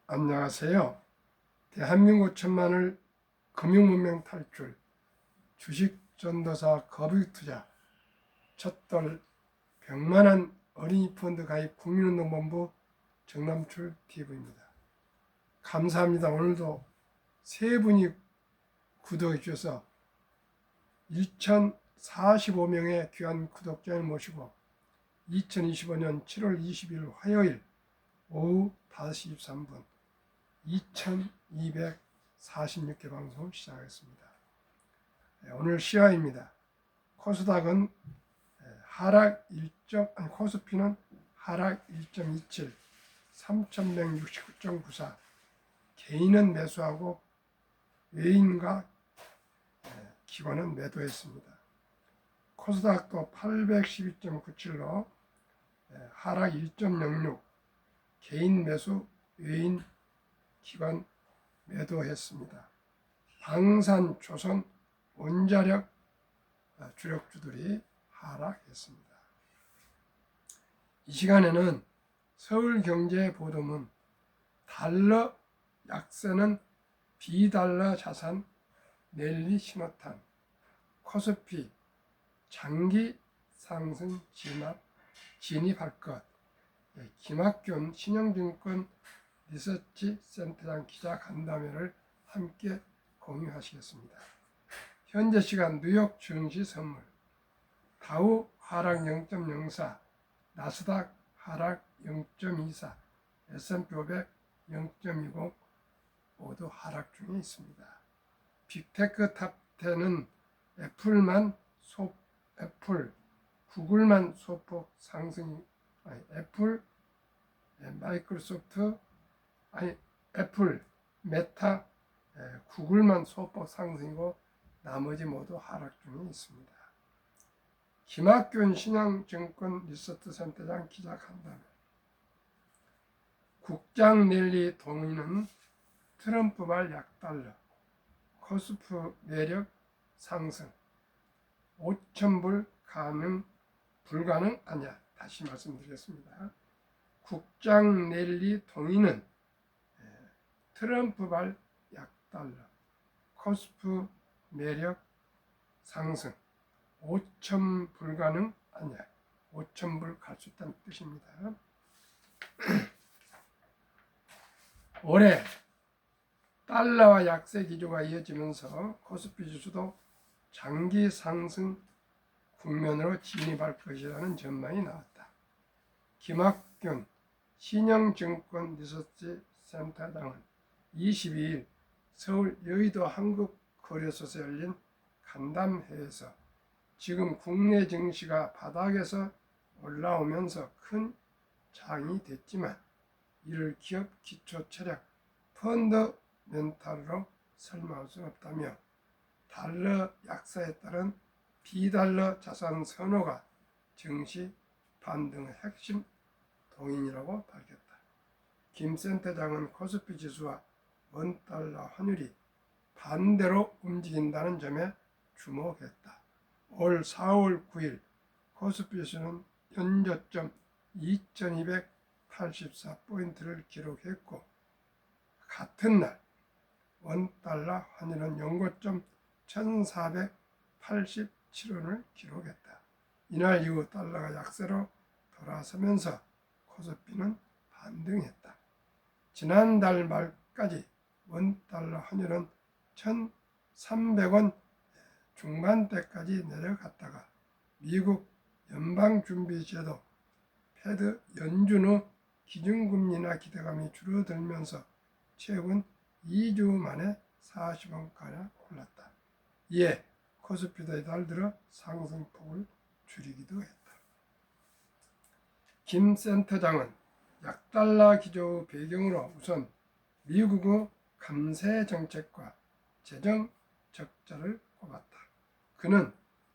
안녕하세요. 대한민국 천만을 금융문명 탈출, 주식 전도사 거북이투자, 첫돌 100만원 어린이 펀드 가입 국민운동본부 정남출 TV입니다. 감사합니다. 오늘도 세 분이 구독해 주셔서 1045명의 귀한 구독자를 모시고 2025년 7월 20일 화요일 오후 5시 23분 2246개 방송을 시작하겠습니다. 오늘 시화입니다. 코스닥은 코스피는 하락 1.27, 3169.94, 개인은 매수하고 외인과 기관은 매도했습니다. 코스닥도 812.97로 하락 1.06, 개인 매수, 외인 기관 매도했습니다. 방산, 조선, 원자력 주력주들이 하락했습니다. 이 시간에는 서울경제보도문 달러 약세는 비달러 자산 랠리 신호탄, 코스피 장기 상승 진입할 것, 김학균 신영증권 리서치 센터장 기자 간담회를 함께 공유하시겠습니다. 현재 시간 뉴욕 증시 선물, 다우 하락 0.04, 나스닥 하락 0.24, S&P 500 0.20 모두 하락 중에 있습니다. 빅테크 탑10은 구글만 소폭 상승, 애플, 메타, 구글만 소폭 상승이고 나머지 모두 하락 중에 있습니다. 김학균 신영증권 리서치 센터장 기자 간담회. 국장 랠리 동의는 트럼프발 약달러, 코스프 매력 상승, 5,000불 불가능 아니야. 다시 말씀드리겠습니다. 국장 랠리 동의는 트럼프발 약달러, 코스프 매력 상승, 5,000 불가능 아니야. 5,000불 갈 수 있다는 뜻입니다. 올해 달러와 약세 기조가 이어지면서 코스피 지수도 장기 상승 국면으로 진입할 것이라는 전망이 나왔다. 김학균 신영증권 리서치 센터장은 22일 서울 여의도 한국거래소에서 열린 간담회에서 지금 국내 증시가 바닥에서 올라오면서 큰 장이 됐지만 이를 기업 기초 체력 펀더멘탈로 설명할 수 없다며 달러 약세에 따른 비달러 자산 선호가 증시 반등의 핵심 동인이라고 밝혔다. 김 센터장은 코스피 지수와 원달러 환율이 반대로 움직인다는 점에 주목했다. 올 4월 9일 코스피 지수는 연저점 2284포인트를 기록했고 같은 날 원달러 환율은 연고점 1487원을 기록했다. 이날 이후 달러가 약세로 돌아서면서 코스피는 반등했다. 지난달 말까지 원달러 환율은 1,300원 중반대까지 내려갔다가 미국 연방준비제도 패드 연준 후 기준금리나 기대감이 줄어들면서 최근 2주 만에 40원가량 올랐다. 이에 코스피도 이달 들어 상승폭을 줄이기도 했다. 김 센터장은 약달러 기조 배경으로 우선 미국의 감세 정책과 재정 적자를 꼽았다. 그는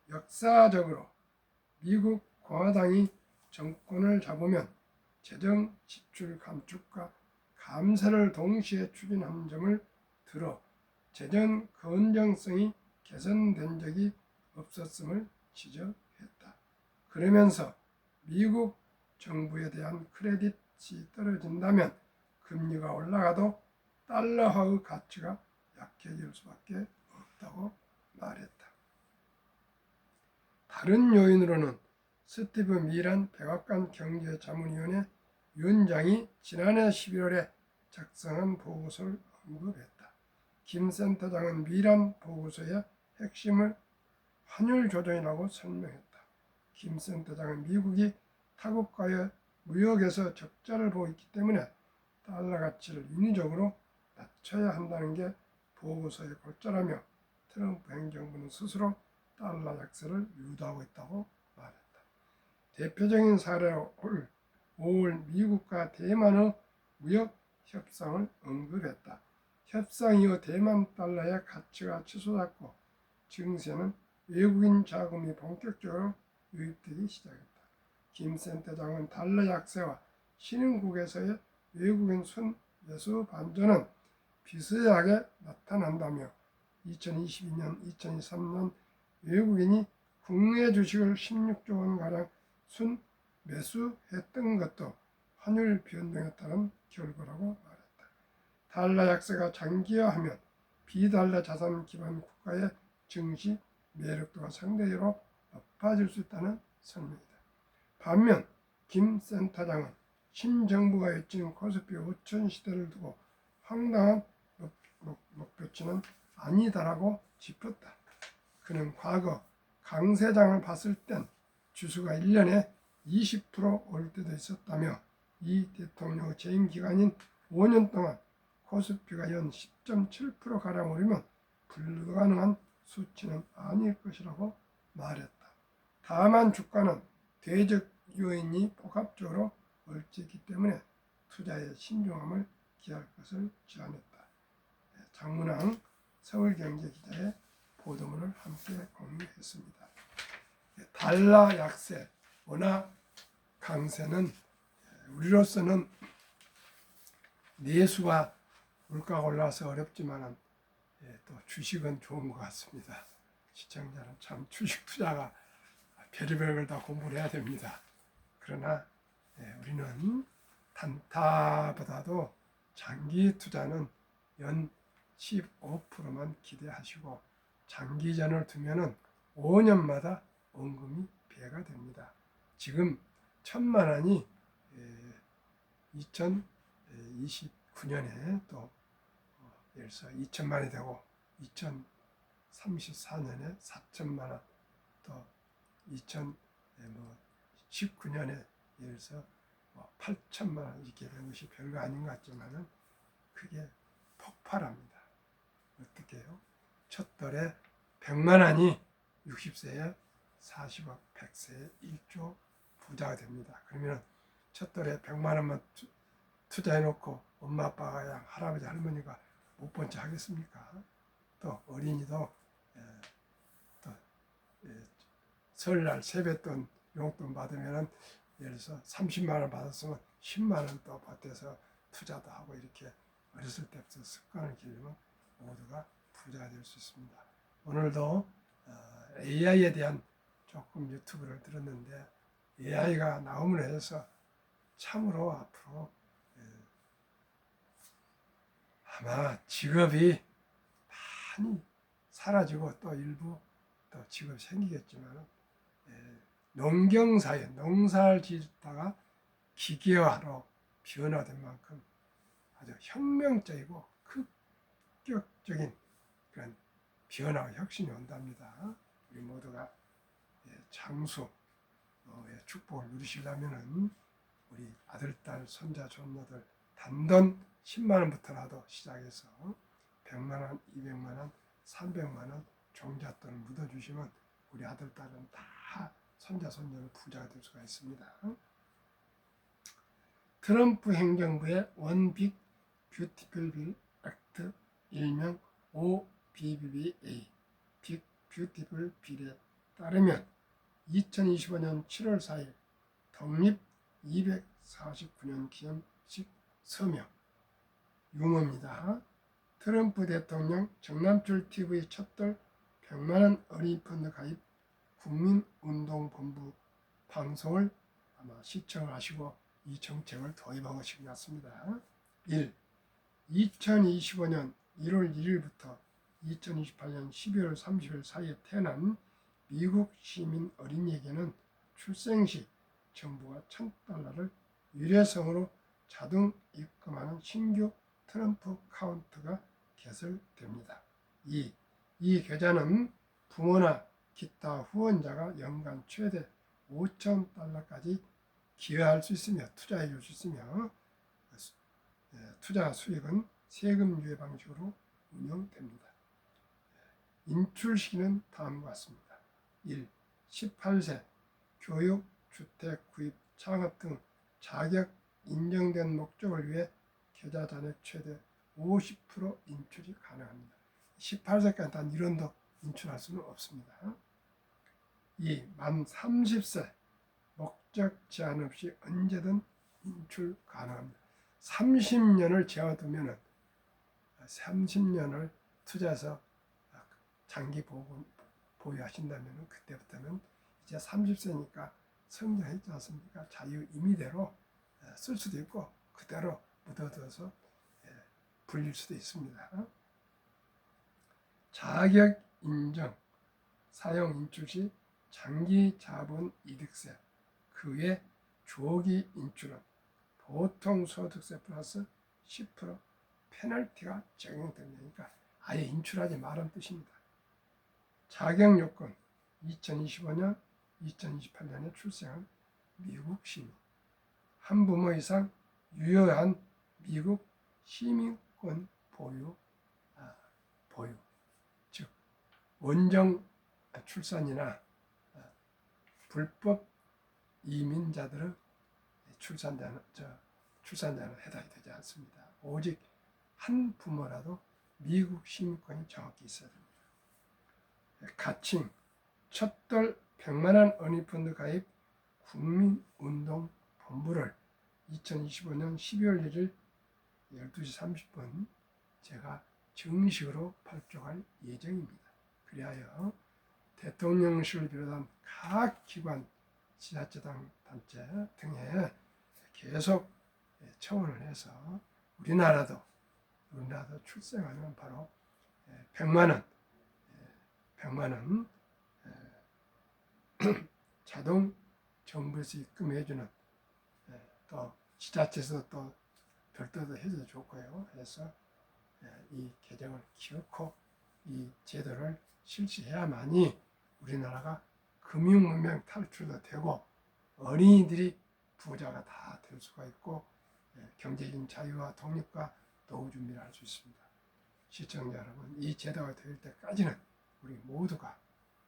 역사적으로 미국 공화당이 정권을 잡으면 재정 지출 감축과 감세를 동시에 추진한 점을 들어 재정 건전성이 개선된 적이 없었음을 지적했다. 그러면서 미국 정부에 대한 크레딧이 떨어진다면 금리가 올라가도 달러화의 가치가 약해질 수밖에 없다고 말했다. 다른 요인으로는 스티브 미란 백악관 경제자문위원회 위원장이 지난해 11월에 작성한 보고서를 언급했다. 김 센터장은 미란 보고서의 핵심을 환율 조정이라고 설명했다. 김 센터장은 미국이 타국과의 무역에서 적자를 보고 있기 때문에 달러 가치를 인위적으로 낮춰야 한다는 게 보고서의 골자라며 트럼프 행정부는 스스로 달러 약세를 유도하고 있다고 말했다. 대표적인 사례로 올 5월 미국과 대만의 무역 협상을 언급했다. 협상 이후 대만 달러의 가치가 치솟았고 증시에는 외국인 자금이 본격적으로 유입되기 시작했다. 김 센터장은 달러 약세와 신흥국에서의 외국인 순매수 반전은 비슷하게 나타난다며 2022년, 2023년 외국인이 국내 주식을 16조 원가량 순매수했던 것도 환율 변동에 따른 결과라고 말했다. 달러 약세가 장기화하면 비달러 자산 기반 국가의 증시 매력도가 상대적으로 높아질 수 있다는 설명이다. 반면 김 센터장은 신정부가 외치는 코스피 5천 시대를 두고 황당한 목표치는 아니다라고 짚었다. 그는 과거 강세장을 봤을 땐 주수가 1년에 20% 오를 때도 있었다며 이 대통령의 재임 기간인 5년 동안 코스피가 연 10.7%가량 오르면 불가능한 수치는 아닐 것이라고 말했다. 다만 주가는 대적 요인이 복합적으로 얽혀있기 때문에 투자에 신중함을 기할 것을 제안했다. 장문항 서울경제기자의 보도문을 함께 공유했습니다. 달러 약세, 원화 강세는 우리로서는 내수와 물가가 올라서 어렵지만 또 주식은 좋은 것 같습니다. 시청자는 참 주식 투자가 별의별 걸 다 공부를 해야 됩니다. 그러나 우리는 단타보다도 장기 투자는 연 15%만 기대하시고 장기전을 두면은 5년마다 원금이 배가 됩니다. 지금 1,000만 원이 2029년에 또 예를 들어서 2천만 원이 되고 2034년에 4천만 원, 또 2019년에 예를 들어서 8천만 원 이렇게 되는 것이 별거 아닌 것 같지만은 그게 폭발합니다. 어떻게 해요? 첫 달에 100만 원이 60세에 40억, 100세에 1조 부자가 됩니다. 그러면 첫 달에 100만 원만 투자해놓고 엄마 아빠가 그냥 할아버지 할머니가 못 본 척 하겠습니까? 또 어린이도 또 설날 세뱃돈 용돈 받으면 예를 들어서 30만 원 받았으면 10만 원 또 받아서 투자도 하고 이렇게 어렸을 때부터 습관을 기르면 모두가 부자가 될 수 있습니다. 오늘도 AI에 대한 조금 유튜브를 들었는데 AI가 나옴으로 해서 참으로 앞으로 아마 직업이 많이 사라지고 또 일부 또 직업이 생기겠지만 농경사회, 농사를 짓다가 기계화로 변화된 만큼 아주 혁명적이고 급격적인 그런 변화와 혁신이 온답니다. 우리 모두가 장수 축복을 누리시려면은 우리 아들, 딸, 손자, 손녀들 단돈 10만 원부터라도 시작해서 100만 원, 200만 원, 300만 원 종잣돈을 묻어주시면 우리 아들, 딸은 다 손자, 손녀는 부자가 될 수가 있습니다. 트럼프 행정부의 원빅 뷰티풀 빌 액트, 일명 OBBBA, 빅 뷰티풀 빌에 따르면 2025년 7월 4일 독립 249년 기념식 서명 유머입니다. 트럼프 대통령 정남출 TV 첫돌 100만원 어린이 펀드 가입 국민운동본부 방송을 아마 시청을 하시고 이 정책을 도입하고 싶은 것 같습니다. 1. 2025년 1월 1일부터 2028년 12월 30일 사이에 태어난 미국 시민 어린이에게는 출생 시 정부가 $1,000를 유례성으로 자동 입금하는 신규 트럼프 카운트가 개설됩니다. 2. 이 계좌는 부모나 기타 후원자가 연간 최대 $5,000까지 기여할 수 있으며 투자해 줄 수 있으며 투자 수익은 세금 유예 방식으로 운영됩니다. 인출 시기는 다음과 같습니다. 1. 18세 교육, 주택 구입, 창업 등 자격 인정된 목적을 위해 계좌 잔액 최대 50% 인출이 가능합니다. 18세까지 단 1원도 인출할 수는 없습니다. 2. 만 30세 목적 제한 없이 언제든 인출 가능합니다. 30년을 재워두면 30년을 투자해서 장기 보유하신다면 그때부터는 이제 30세니까 성장했지 않습니까? 자유 임의대로 쓸 수도 있고 그대로 묻어둬서 불릴 수도 있습니다. 자격 인정 사용 인출 시 장기 자본 이득세 그 외 조기 인출은 보통 소득세 플러스 10% 페널티가 적용됩니다. 아예 인출하지 말라는 뜻입니다. 자격 요건 2025년, 2028년에 출생한 미국 시민, 한 부모 이상 유효한 미국 시민권 보유, 즉 원정 출산이나 불법 이민자들은 출산자는 해당이 되지 않습니다. 오직 한 부모라도 미국 시민권이 정확히 있어야 됩니다. 가칭, 첫돌 100만원 어니펀드 가입 국민운동본부를 2025년 12월 1일 12시 30분 제가 정식으로 발족할 예정입니다. 그리하여 대통령실을 비롯한 각 기관, 지자체당 단체 등에 계속 청원을 해서 우리나라도 출생하면 바로 100만 원 자동 정부에서 입금해주는 또 지자체에서 또 별도로 해줘도 좋고요. 해서 이 개정을 기어코 이 제도를 실시해야만이 우리나라가 금융문명 탈출도 되고 어린이들이 부자가 다 될 수가 있고 경제적인 자유와 독립과 노후 준비를 할 수 있습니다. 시청자 여러분, 이 제도가 될 때까지는 우리 모두가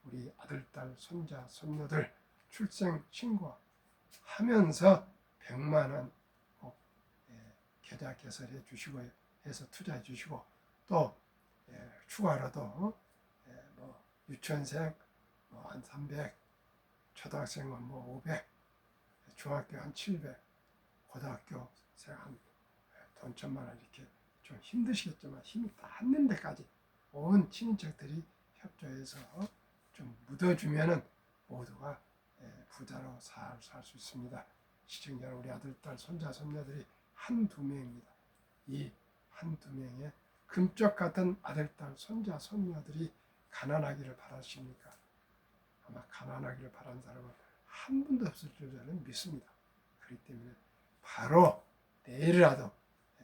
우리 아들, 딸, 손자, 손녀들 출생 신고하면서 100만 원 꼭 계좌 개설해 주시고 해서 투자해 주시고 또 추가로도 뭐 유치원생 한 300, 초등학생은 500, 중학교 한 700, 고등학교생 한 돈 1,000만 원 이렇게 좀 힘드시겠지만 힘이 닿는 데까지 온 친인척들이 협조해서 좀 묻어주면은 모두가 부자로 살 수 있습니다. 시청자 우리 아들, 딸, 손자, 손녀들이 한두 명입니다. 이 한두 명의 금쪽 같은 아들, 딸, 손자, 손녀들이 가난하기를 바라십니까? 아마 가난하기를 바라는 사람은 한 분도 없을 줄 저는 믿습니다. 그렇기 때문에 바로 내일이라도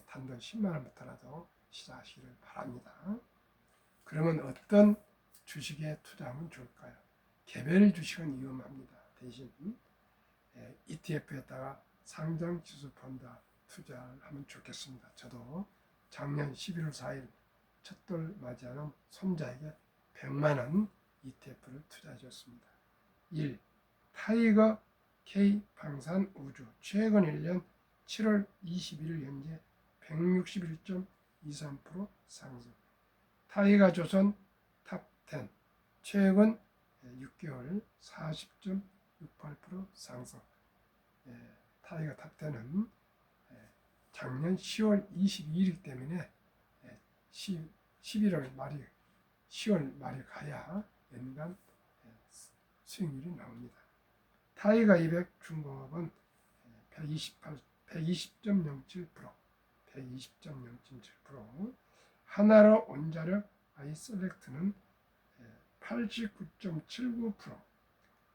단돈 10만 원부터라도 시작하시기를 바랍니다. 그러면 어떤 주식에 투자하면 좋을까요? 개별 주식은 위험합니다. 대신 ETF에다가 상장 지수 펀드 투자를 하면 좋겠습니다. 저도 작년 11월 4일 첫돌 맞이하는 손자에게 100만 원 ETF를 투자해 줬습니다. 1. 타이거 K 방산 우주 최근 1년 7월 21일 현재 161.23% 상승. 타이거 조선 탑10 최근 6개월 40.68% 상승. 타이거 탑10은 작년 10월 22일 때문에 11월 말이 10월 말에 가야 연간 수익률이 나옵니다. 타이거 200 중공업은 120.07%, 120.0.7%, 하나로 원자력 아이셀렉트는 89.79%,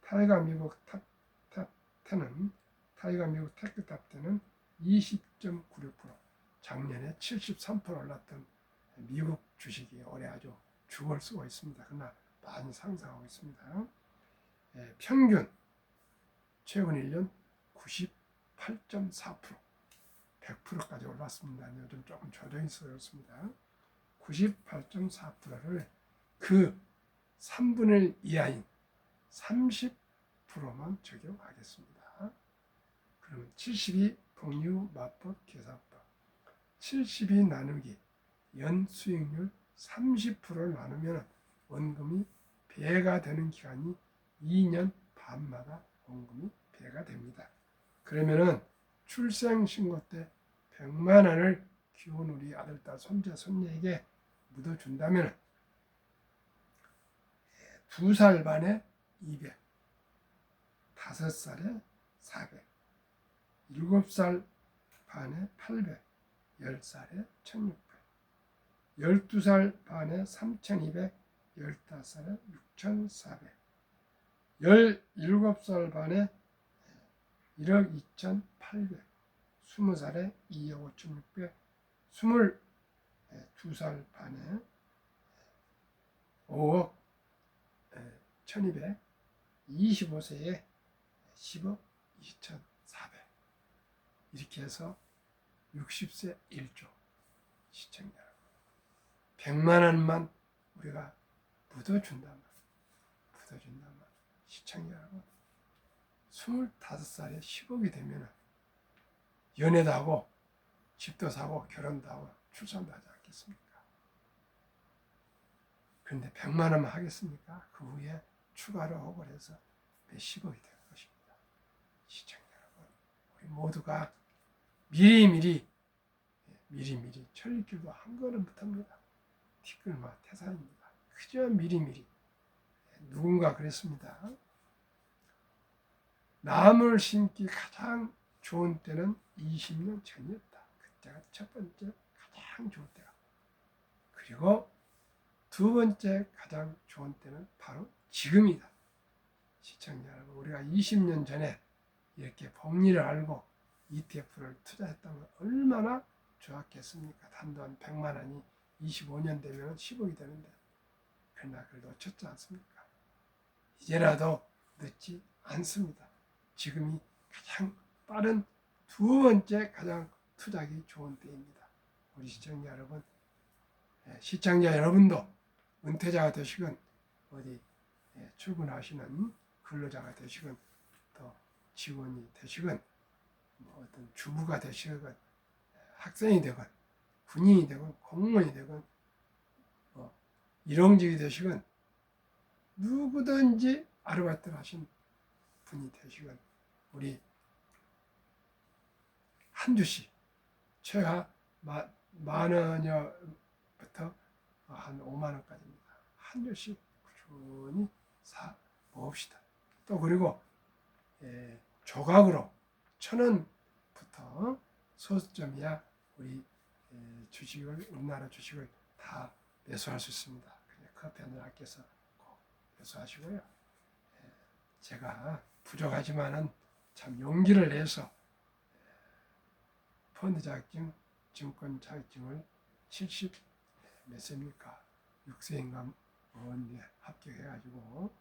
타이거 미국 탑10은 타이거 미국 테크 탑10은 20.96%. 작년에 73% 올랐던 미국 주식이 올해 아주 죽을 쓰고 있습니다. 그러나 많이 상승하고 있습니다. 평균 최근 1년 98.4%, 100%까지 올랐습니다. 요즘 조금 조정이 있었습니다. 98.4%를 그 3분의 1 이하인 30%만 적용하겠습니다. 그러면 72 복리후 마법 계산법, 72 나누기 연 수익률 30%를 나누면 원금이 배가 되는 기간이 2년 반마다 원금이 배가 됩니다. 그러면은 출생신고 때 100만 원을 키운 우리 아들, 딸, 손자, 손녀에게 묻어준다면 2살 반에 200, 5살에 400, 7살 반에 800, 10살에 1600, 12살 반에 3200, 15살에 6400, 17살 반에 1억 2800, 20살에 2억 5600, 22살 반에 5억 1200, 25세에 10억 2400. 이렇게 해서 60세 1조. 시청자 여러분, 100만 원만 우리가 묻어준다면 시청자 여러분, 25살에 10억이 되면 연애도 하고 집도 사고 결혼도 하고 출산도 하지 않겠습니까? 그런데 100만 원만 하겠습니까? 그 후에 추가로 하고 해서 몇십억이 될 것입니다. 시청자 여러분, 우리 모두가 미리미리 철길도 한 걸음 못합니다. 티끌마 태산입니다. 그저 미리미리. 누군가 그랬습니다. 나무를 심기 가장 좋은 때는 20년 전이었다. 그때가 첫 번째 가장 좋은 때가. 그리고 두 번째 가장 좋은 때는 바로 지금이다. 시청자 여러분, 우리가 20년 전에 이렇게 복리를 알고 ETF를 투자했다면 얼마나 좋았겠습니까? 단돈 100만 원이 25년 되면 10억이 되는데, 그러나 그걸 놓쳤지 않습니까? 이제라도 늦지 않습니다. 지금이 가장 빠른 두 번째 가장 투자하기 좋은 때입니다. 우리 시청자 여러분, 시청자 여러분도 은퇴자가 되시건 어디 출근하시는 근로자가 되시건 또 직원이 되시건 뭐 어떤 주부가 되시건 학생이 되건 군인이 되건 공무원이 되건 일용직이 되시건 누구든지 아르바이트를 하신 분이 되시건 우리 한 주씩 최하 만 원여부터 한 5만 원까지입니다. 한 주씩 꾸준히 사 모읍시다. 또 그리고 조각으로 1,000원부터 소수점이야 우리 주식을, 우리나라 주식을 다 매수할 수 있습니다. 커피 한잔 아껴서 꼭 매수하시고요. 제가 부족하지만은 참 용기를 내서 펀드 자격증, 증권 자격증을 70 몇 세입니까? 6세인가 합격해가지고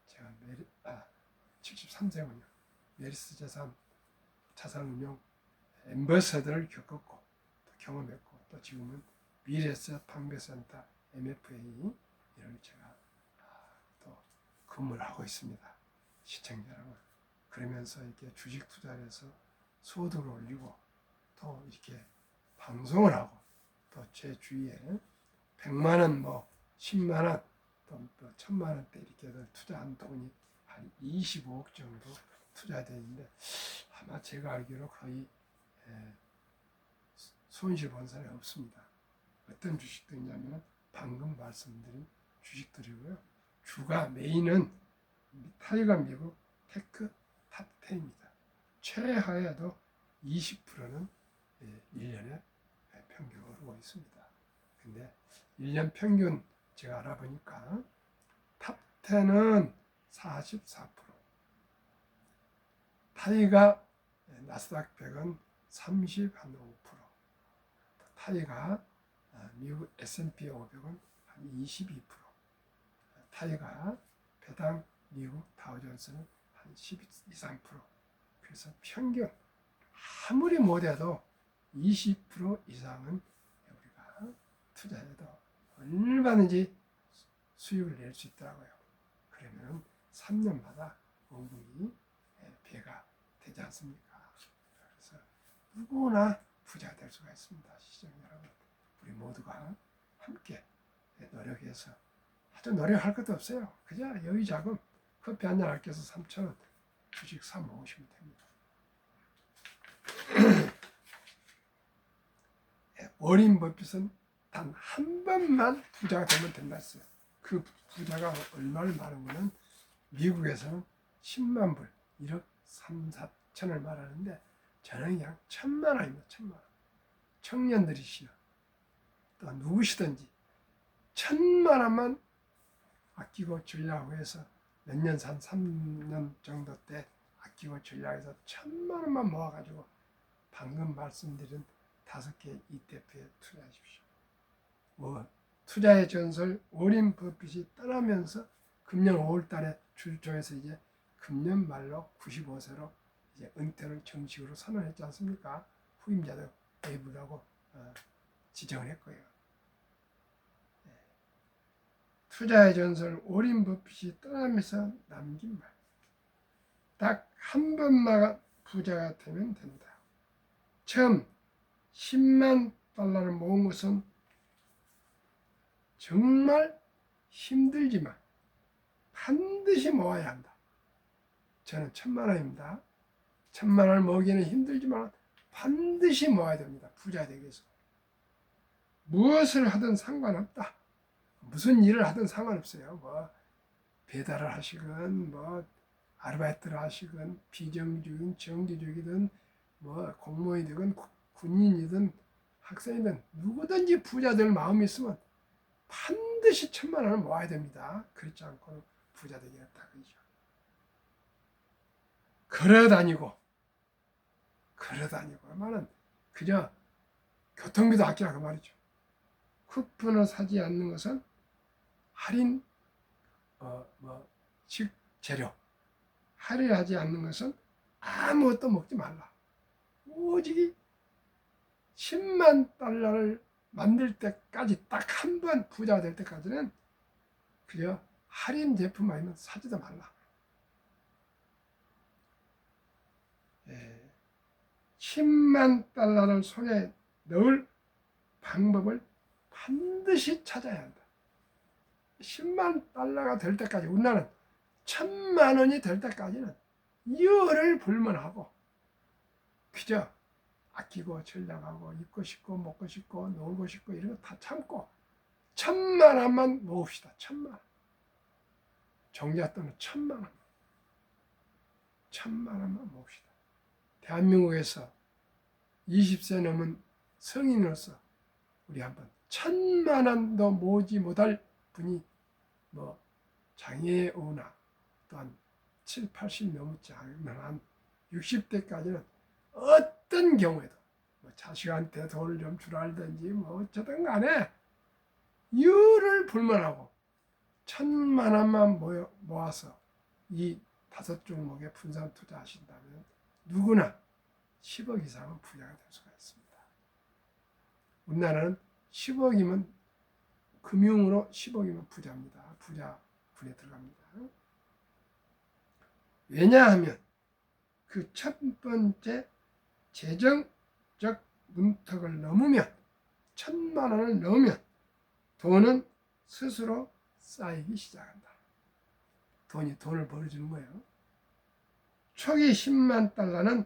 제가 73세군요. 메리스 자산운용 엠버서더를 겪었고 또 경험했고 또 지금은 미래에셋 판매센터 MFA 이런 제가 또 근무를 하고 있습니다. 시청자 여러분, 그러면서 이렇게 주식 투자를 해서 소득을 올리고 또 이렇게 방송을 하고 또 제 주위에 100만 원, 10만 원, 또 1000만 원대 이렇게 투자한 돈이 한 25억 정도 투자되어 있는데 아마 제가 알기로 거의 손실 본 사람이 없습니다. 어떤 주식들이냐면 방금 말씀드린 주식들이고요. 주가 메인은 타이거 미국 테크 탑10입니다. 최하에도 20%는 1년에 있습니다. 근데 1년 평균 제가 알아보니까 탑 10은 44%, 타이가 나스닥 100은 35%, 타이가 미국 S&P 500은 한 22%, 타이가 배당 미국 다우존스는 한 12, 3%. 그래서 평균 아무리 못해도 20% 이상은 우리가 투자해도 얼마든지 수익을 낼 수 있더라고요. 그러면 3년마다 원금이 배가 되지 않습니까? 그래서 누구나 부자가 될 수가 있습니다. 시청자 여러분, 우리 모두가 함께 노력해서, 아주 노력할 것도 없어요. 그냥 여유 자금 커피 한잔 아껴서 3,000원 주식 사 먹으시면 됩니다. 워린 버핏은 단 한 번만 부자가 되면 된다 했어요. 그 부자가 얼마를 말한 거는 미국에서는 10만 불, 1억 3, 4천을 말하는데 저는 그냥 1,000만 원입니다. 1,000만 원. 청년들이시여, 또 누구시든지 1,000만 원만 아끼고 주려고 해서 몇 년, 한 3년 정도 때 아끼고 주려고 해서 1,000만 원만 모아가지고 방금 말씀드린 5개 ETF에 투자하십시오. 투자의 전설 워린 버핏이 떠나면서 금년 5월 달에 출조해서 이제 금년 말로 95세로 이제 은퇴를 정식으로 선언했지 않습니까? 후임자도 내부라고 지정을 했고요. 투자의 전설 워린 버핏이 떠나면서 남긴 말. 딱 한 번만 부자가 되면 된다. 처음 10만 달러를 모은 것은 정말 힘들지만 반드시 모아야 한다. 저는 1,000만 원입니다. 1,000만 원을 모으기는 힘들지만 반드시 모아야 됩니다. 부자 되기 위해서. 무엇을 하든 상관없다. 무슨 일을 하든 상관없어요. 뭐 배달을 하시건 뭐 아르바이트를 하시건 비정규직이든 정규직이든 뭐 공무원이든 군인이든 학생이든 누구든지 부자 될 마음이 있으면 반드시 1,000만 원을 모아야 됩니다. 그렇지 않고 부자 되겠다 그죠. 걸어다니고 말은 그저 교통비도 아끼라 그 말이죠. 쿠폰을 사지 않는 것은 할인 식재료 할인하지 않는 것은 아무것도 먹지 말라. 오직 10만 달러를 만들 때까지 딱 한 번 부자가 될 때까지는 그저 할인 제품 아니면 사지도 말라. 10만 달러를 손에 넣을 방법을 반드시 찾아야 한다. 10만 달러가 될 때까지, 우리나라는 1,000만 원이 될 때까지는 열을 불문하고 그저 아끼고 절약하고 입고 싶고 먹고 싶고 놀고 싶고 이런 거 다 참고 1,000만 원만 모읍시다. 1,000만 원. 종잣돈은 1,000만 원. 1,000만 원만 모읍시다. 대한민국에서 20세 넘은 성인으로서 우리 한번 1,000만 원도 모으지 못할 분이 뭐 장애우나 또한 7, 80 넘지 않으면 한 60대까지는 어떤 경우에도 뭐 자식한테 돈을 좀 주라 알든지 뭐 어쩌든 간에 열을 불문하고 1,000만 원만 모아서 이 5종목에 분산 투자하신다면 누구나 10억 이상은 부자가 될 수가 있습니다. 우리나라는 10억이면 금융으로 10억이면 부자입니다. 부자군에 들어갑니다. 왜냐하면 그 첫 번째 재정적 문턱을 넘으면 1,000만 원을 넘으면 돈은 스스로 쌓이기 시작한다. 돈이 돈을 벌어주는 거예요. 초기 10만 달러는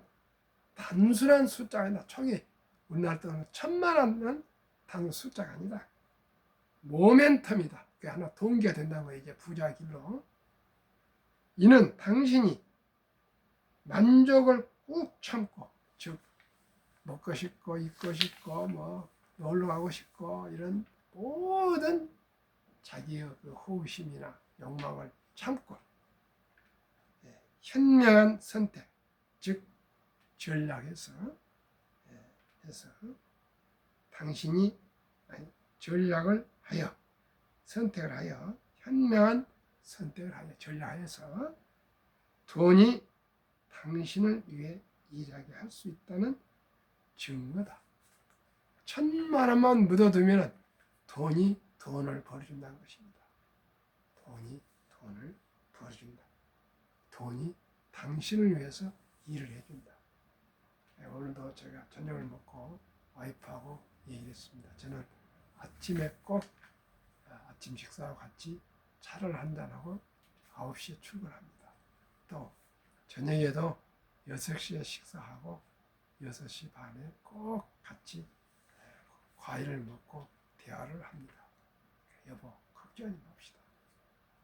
단순한 숫자가 아니다. 초기 우리나라 돈은 1,000만 원은 단순 숫자가 아니다. 모멘텀이다. 그게 하나 동기가 된다는 거예요. 이게 부자의 길로. 이는 당신이 만족을 꾹 참고, 즉 먹고 싶고 입고 싶고 뭐 놀러 가고 싶고 이런 모든 자기의 그 호기심이나 욕망을 참고 현명한 선택, 즉 전략에서 해서 당신이 전략을 하여 선택을 하여 현명한 선택을 하여 전략해서 돈이 당신을 위해 일하게 할 수 있다는 증거다. 1,000만 원만 묻어두면 돈이 돈을 벌어준다는 것입니다. 돈이 돈을 벌어준다. 돈이 당신을 위해서 일을 해준다. 오늘도 제가 저녁을 먹고 와이프하고 얘기를 했습니다. 저는 아침에 꼭 아침 식사와 같이 차를 한잔하고 9시에 출근합니다. 또 저녁에도 6시에 식사하고 6시 반에 꼭 같이 과일을 먹고 대화를 합니다. 여보, 걱정하지 맙시다.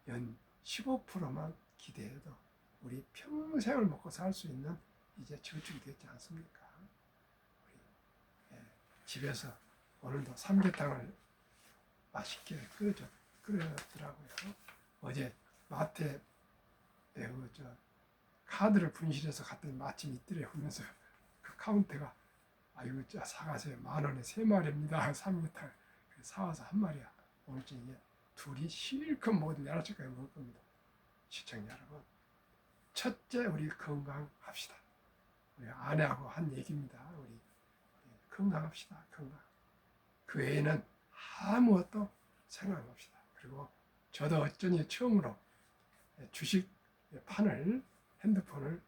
연 15%만 기대해도 우리 평생을 먹고 살 수 있는 이제 저축이 됐지 않습니까? 집에서 오늘도 삼계탕을 맛있게 끓여더라고요. 어제 마트에 카드를 분실해서 갔더니 마침 있더래 하면서 그 카운터가 아이고 사가세요. 10,000원에 3마리입니다. 삼계탕 사와서 한 마리야. 오늘 저녁에 둘이 실컷 먹어도 11시까지 먹을 겁니다. 시청자 여러분, 첫째 우리 건강합시다. 우리 아내하고 한 얘기입니다. 우리 건강합시다. 건강. 그 외에는 아무것도 생각합시다. 그리고 저도 어쩌니 처음으로 주식 판을 핸드폰을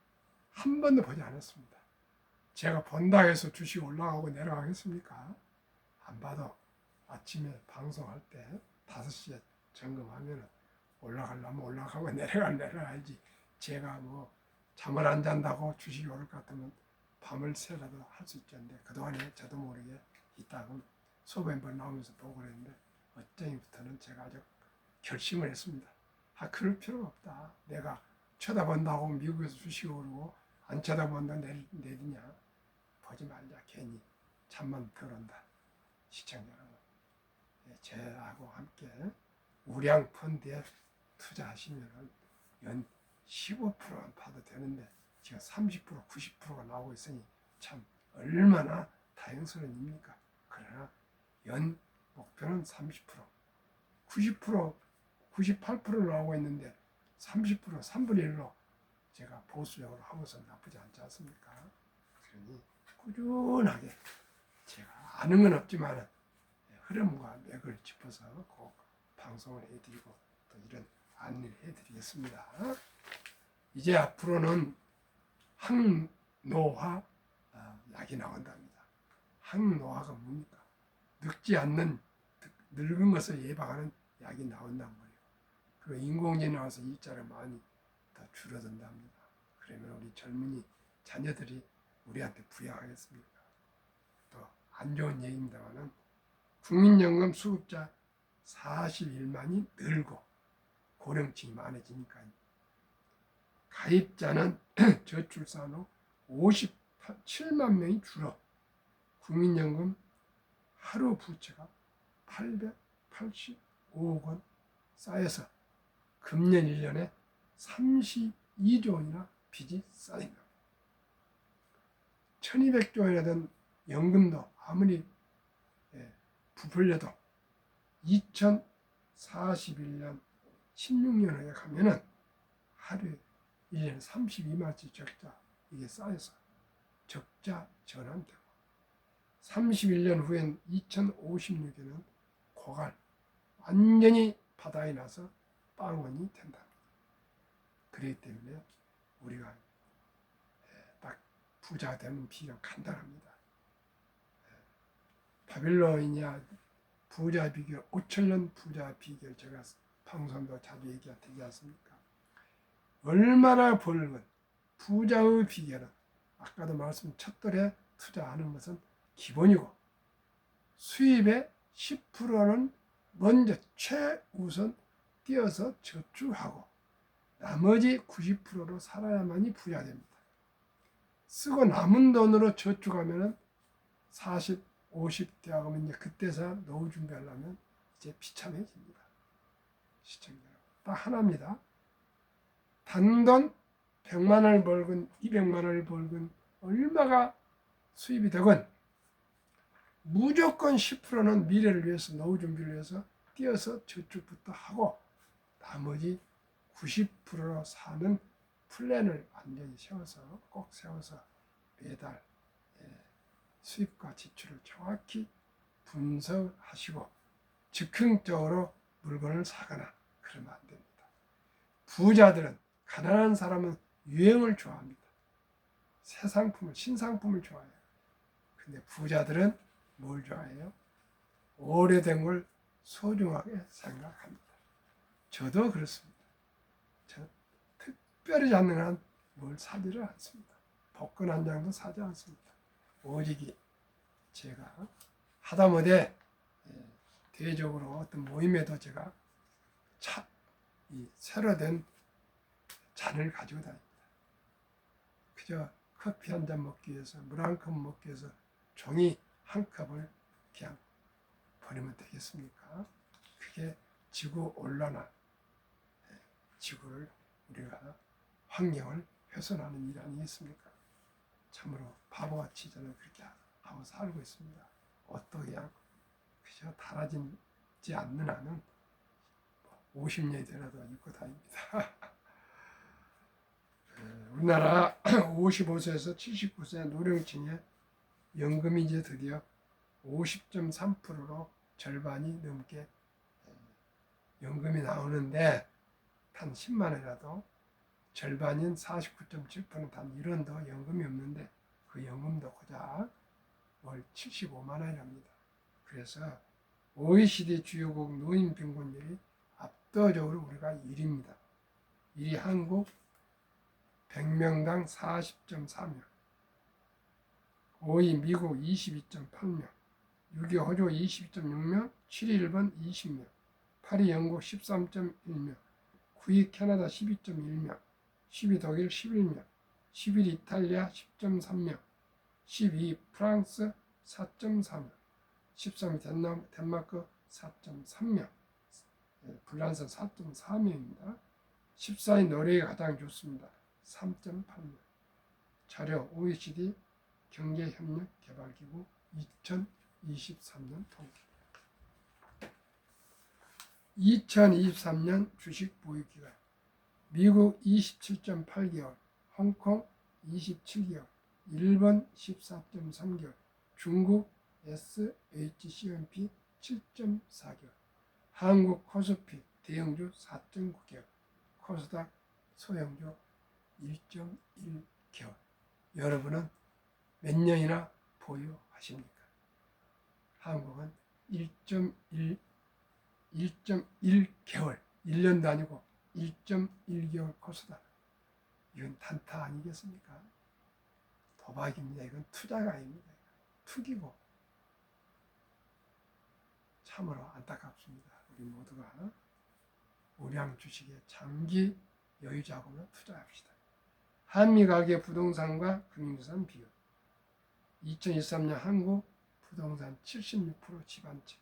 한 번도 보지 않았습니다. 제가 본다 해서 주식 올라가고 내려가겠습니까? 안 봐도 아침에 방송할 때 5시에 점검하면 올라가려면 올라가고 내려가야지. 제가 뭐 잠을 안 잔다고 주식이 오를 것 같으면 밤을 새라도 할 수 있겠는데 그동안에 저도 모르게 이따금 소변 한번 나오면서 보고 그랬는데 어쩌니부터는 제가 아주 결심을 했습니다. 그럴 필요가 없다. 내가 쳐다본다고 미국에서 주식이 오르고 안 쳐다본다 내리냐. 보지 말자. 괜히 잠만 덜 온다. 시청자 여러분, 저하고 함께 우량 펀드에 투자하시면 연 15%만 봐도 되는데 지금 30%, 90%가 나오고 있으니 참 얼마나 다행스러운 일입니까? 그러나 연 목표는 30%, 90%, 98% 나오고 있는데 30%, 3분의 1로 제가 보수적으로 하고서 나쁘지 않지 않습니까? 그러니 꾸준하게 제가 아는 건 없지만 흐름과 맥을 짚어서 꼭 방송을 해드리고 또 이런 안내를 해드리겠습니다. 이제 앞으로는 항노화 약이 나온답니다. 항노화가 뭡니까? 늙지 않는 늙은 것을 예방하는 약이 나온단 말이에요. 그리고 인공지능 나와서 일자리가 많이 더 줄어든답니다. 그러면 우리 젊은이 자녀들이 우리한테 부양하겠습니까? 또 안 좋은 얘기입니다만은 국민연금 수급자 41만이 늘고 고령층이 많아지니까 가입자는 저출산 후 57만 명이 줄어 국민연금 하루 부채가 885억 원 쌓여서 금년 1년에 32조 원이나 빚이 쌓인다. 1200조 원이라던 연금도 아무리 부풀려도 2041년 16년에 가면은 하루에 1년에 32만원씩 적자 이게 쌓여서 적자 전환되고 31년 후엔 2056년에는 고갈 완전히 바다에 나서 빵원이 된다. 그렇기 때문에 우리가 딱 부자 되는 비결은 간단합니다. 바빌로니아 부자 비결, 5천년 부자 비결 제가 방송도 자주 얘기하지 않습니까? 얼마나 벌건 부자의 비결은 아까도 말씀 첫돌에 투자하는 것은 기본이고 수입의 10%는 먼저 최우선 띄어서 저축하고 나머지 90%로 살아야만이 부자 됩니다. 쓰고 남은 돈으로 저축하면 40, 50대 하면 이제 그때서 노후 준비하려면 이제 비참해집니다. 시청자 여러분. 딱 하나입니다. 단돈 100만 원을 벌건 200만 원을 벌건 얼마가 수입이 되건 무조건 10%는 미래를 위해서 노후 준비를 위해서 띄어서 저축부터 하고 나머지 90%로 사는 플랜을 완전히 세워서 꼭 세워서 매달 수입과 지출을 정확히 분석하시고 즉흥적으로 물건을 사거나 그러면 안 됩니다. 부자들은 가난한 사람은 유행을 좋아합니다. 새 상품을 신상품을 좋아해요. 근데 부자들은 뭘 좋아해요? 오래된 걸 소중하게 생각합니다. 저도 그렇습니다. 저 특별히 잡는 한 뭘 사지를 않습니다. 복권 한 장도 사지 않습니다. 오직 제가 하다못해 대외적으로 어떤 모임에도 제가 이 새로 된 잔을 가지고 다닙니다. 그저 커피 한 잔 먹기 위해서 물 한 컵 먹기 위해서 종이 한 컵을 그냥 버리면 되겠습니까? 그게 지구 온난화, 지구를 우리가 환경을 훼손하는 일 아니겠습니까? 참으로 바보같이 저는 그렇게 하고 살고 있습니다. 어떻게 그저 달아지지 않는 한은 50년이 되라도 입고 다닙니다. 우리나라 55세에서 79세 노령층의 연금이 이제 드디어 50.3%로 절반이 넘게 연금이 나오는데 단 10만 원이라도 절반인 49.7%는 단 1원도 연금이 없는데 그 연금도 고작 월 75만 원이랍니다. 그래서 OECD 주요국 노인 빈곤율이 압도적으로 우리가 1위입니다. 1위 한국 100명당 40.4명, 5위 미국 22.8명, 6위 호주 22.6명, 7위 일본 20명, 8위 영국 13.1명, 9위 캐나다 12.1명, 10위 독일 11명, 11위 이탈리아 10.3명, 12위 프랑스 4.4명, 13위 덴마크 4.3명, 불란서 4.4명입니다. 14위 노르웨이가 가장 좋습니다. 3.8명. 자료 OECD 경제협력개발기구 2023년 통계. 2023년 주식 보유기간 미국 27.8개월, 홍콩 27개월, 일본 14.3개월, 중국 SHCMP 7.4개월, 한국 코스피 대형주 4.9개월, 코스닥 소형주 1.1개월. 여러분은 몇 년이나 보유하십니까? 한국은 1.1개월, 1년도 아니고 1.1개월 코스닥. 이건 단타 아니겠습니까? 도박입니다. 이건 투자가 아닙니다. 투기고. 참으로 안타깝습니다. 우리 모두가 우량 주식에 장기 여유자금을 투자합시다. 한미 가계 부동산과 금융자산 비율. 2023년 한국 부동산 76% 집안채,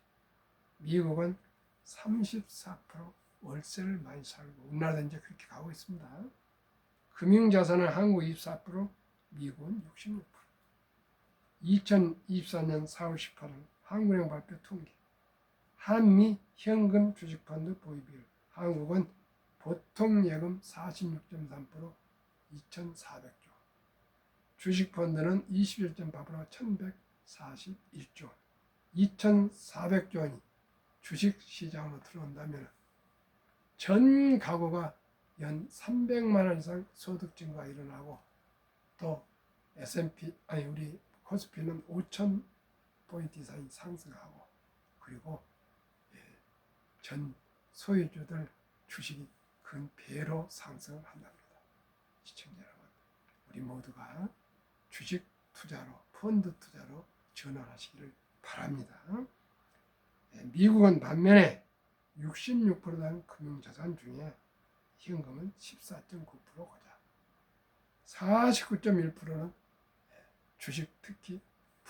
미국은 34% 월세를 많이 살고 우리나라도 이제 그렇게 가고 있습니다. 금융자산은 한국 24%, 미국은 66%. 2024년 4월 18일 한국은행 발표 통계. 한미 현금 주식펀드 보유비율. 한국은 보통 예금 46.3%, 2,400조. 주식펀드는 21.8%, 1,141조. 2,400조 원이 주식시장으로 들어온다면 전 가구가 연 300만 원 이상 소득 증가가 일어나고 또 우리 코스피는 5,000포인트 이상이 상승하고 그리고 전 소유주들 주식이 근 배로 상승을 한답니다. 시청자 여러분, 우리 모두가 주식 투자로, 펀드 투자로 전환하시기를 바랍니다. 미국은 반면에 66%는 금융자산 중에 현금은 14.9% 고자, 49.1%는 주식, 특히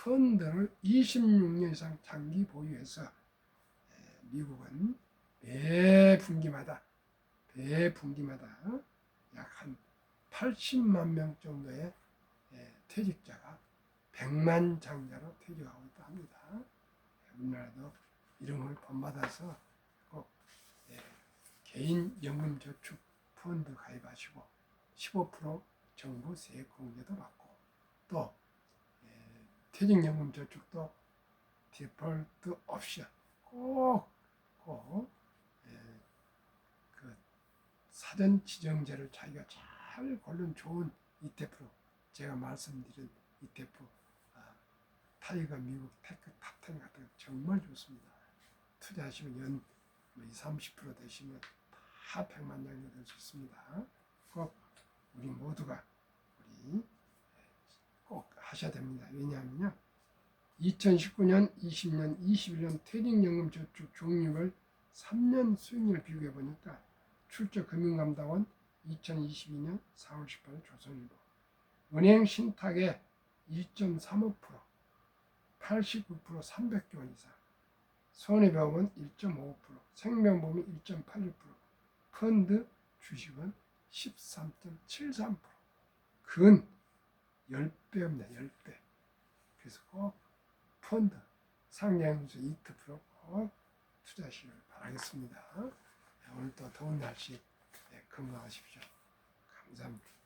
펀드를 26년 이상 장기 보유해서 미국은 매 분기마다 약 한 80만 명 정도의 퇴직자가 100만 장자로 퇴직하고 있다 합니다. 우리나라도 이런 걸 본받아서 꼭 개인 연금 저축 펀드 가입하시고 15% 정부 세액 공제도 받고 또 퇴직연금 저축도 디폴트 옵션 꼭 그 사전 지정제를 자기가 잘 고른 좋은 ETF 제가 말씀드린 ETF 타이거 미국 테크 탑10 같은 거 정말 좋습니다. 투자하시면 연 20-30% 되시면 다 100만 장이 될 수 있습니다. 꼭 우리 모두가 꼭 하셔야 됩니다. 왜냐하면요. 2019년, 20년, 21년 퇴직연금 저축 적립을 3년 수익률 비교해 보니까 출처금융감독원 2022년 4월 18일 조선일보 은행 신탁의 1.35%, 89% 300개 이상, 손해보험은 1.5%, 생명보험이 1.86%, 펀드 주식은 13.73%. 근 10배입니다. 10배. 그래서 꼭 펀드, 상장에서 ETF 꼭 투자하시길 바라겠습니다. 오늘 또 더운 날씨 건강하십시오. 감사합니다.